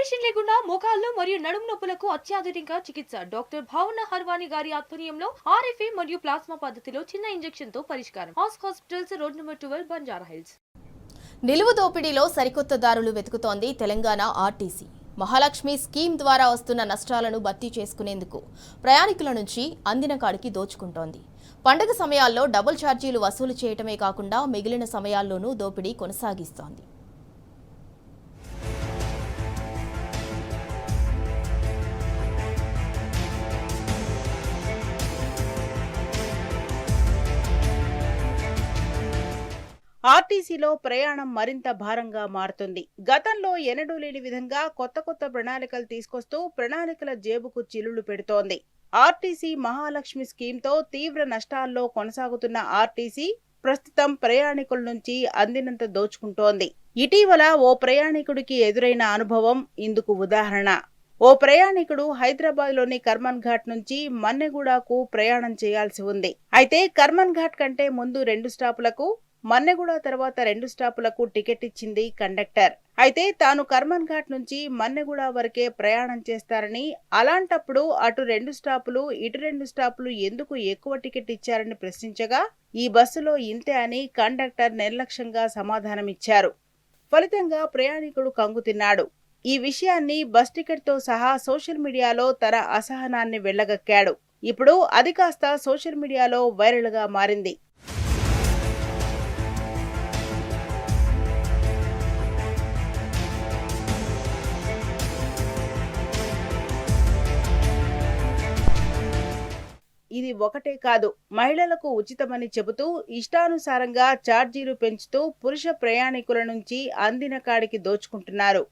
Operation లేకుండా మోకాళ్లు మరియు నడుము నొప్పులకు అత్యాధునిక చికిత్స డాక్టర్ భావన హర్వాని గారి ఆధ్వర్యంలో ఆర్ఎఫ్ఏ మరియు ప్లాస్మా పద్ధతిలో చిన్న ఇంజెక్షన్ తో పరిష్కారం. Hospitals road number 12 Banjara hills. నిలువు దోపిడీలో సరికొత్త దారులు వెతుకుతోంది తెలంగాణ ఆర్టీసీ. మహాలక్ష్మి స్కీమ్ ద్వారా వస్తున్న నష్టాలను భర్తీ చేసుకునేందుకు ప్రయాణికుల నుంచి అందిన కాడికి దోచుకుంటోంది. పండుగ సమయాల్లో డబుల్ ఛార్జీలు వసూలు చేయటమే కాకుండా మిగిలిన సమయాల్లోనూ దోపిడీ కొనసాగిస్తోంది. ఆర్టీసీలో ప్రయాణం మరింత భారంగా మారుతుంది. గతంలో ఎన్నడూ లేని విధంగా కొత్త ప్రణాళికలు తీసుకొస్తూ ప్రణాళికల జేబుకు చిల్లులు పెడుతోంది. ఆర్టీసీ మహాలక్ష్మి స్కీమ్తో తీవ్ర నష్టాల్లో కొనసాగుతున్న ఆర్టీసీ ప్రస్తుతం ప్రయాణికుల నుంచి అందినంత దోచుకుంటోంది. ఇటీవల ఓ ప్రయాణికుడికి ఎదురైన అనుభవం ఇందుకు ఉదాహరణ. ఓ ప్రయాణికుడు హైదరాబాద్లోని కర్మన్ ఘాట్ నుంచి మన్నెగూడకు ప్రయాణం చేయాల్సి ఉంది. అయితే కర్మన్ ఘాట్ కంటే ముందు 2 స్టాపులకు, మన్నెగూడ తర్వాత 2 స్టాపులకు టికెట్ ఇచ్చింది కండక్టర్. అయితే తాను కర్మన్ ఘాట్ నుంచి మన్నెగూడ వరకే ప్రయాణం చేస్తారని, అలాంటప్పుడు అటు 2 స్టాపులు ఇటు 2 స్టాపులు ఎందుకు ఎక్కువ టికెట్ ఇచ్చారని ప్రశ్నించగా ఈ బస్సులో ఇంతే అని కండక్టర్ నిర్లక్ష్యంగా సమాధానమిచ్చారు. ఫలితంగా ప్రయాణికుడు కంగుతిన్నాడు. ఈ విషయాన్ని బస్ టికెట్ తో సహా సోషల్ మీడియాలో తన అసహనాన్ని వెళ్లగక్కాడు. ఇప్పుడు అది కాస్త సోషల్ మీడియాలో వైరల్ గా మారింది. ఇది ఒకటే కాదు, మహిళలకు ఉచితమని చెబుతూ ఇష్టానుసారంగా ఛార్జీలు పెంచుతూ పురుష ప్రయాణికుల నుంచి అందిన కాడికి దోచుకుంటున్నారు.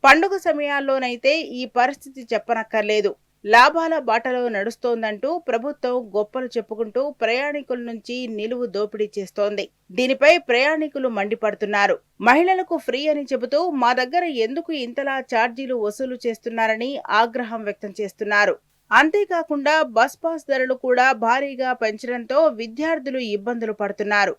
పండుగ సమయాల్లోనైతే ఈ పరిస్థితి చెప్పనక్కర్లేదు. లాభాల బాటలో నడుస్తోందంటూ ప్రభుత్వం గొప్పలు చెప్పుకుంటూ ప్రయాణికుల నుంచి నిలువు దోపిడీ చేస్తోంది. దీనిపై ప్రయాణికులు మండిపడుతున్నారు. మహిళలకు ఫ్రీ అని చెబుతూ మా దగ్గర ఎందుకు ఇంతలా ఛార్జీలు వసూలు చేస్తున్నారని ఆగ్రహం వ్యక్తం చేస్తున్నారు. అంతేకాకుండా బస్ పాస్ ధరలు కూడా భారీగా పెంచడంతో విద్యార్థులు ఇబ్బందులు పడుతున్నారు.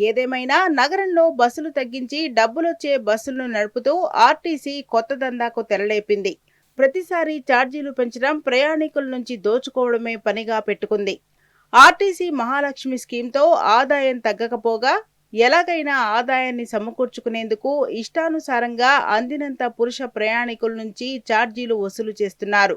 ఏదేమైనా నగరంలో బస్సులు తగ్గించి డబ్బులొచ్చే బస్సులను నడుపుతూ ఆర్టీసీ కొత్త దందాకు తెరలేపింది. ప్రతిసారి ఛార్జీలు పెంచడం, ప్రయాణికుల నుంచి దోచుకోవడమే పనిగా పెట్టుకుంది. ఆర్టీసీ మహాలక్ష్మి స్కీమ్తో ఆదాయం తగ్గకపోగా ఎలాగైనా ఆదాయాన్ని సమకూర్చుకునేందుకు ఇష్టానుసారంగా అందినంత పురుష ప్రయాణికుల నుంచి ఛార్జీలు వసూలు చేస్తున్నారు.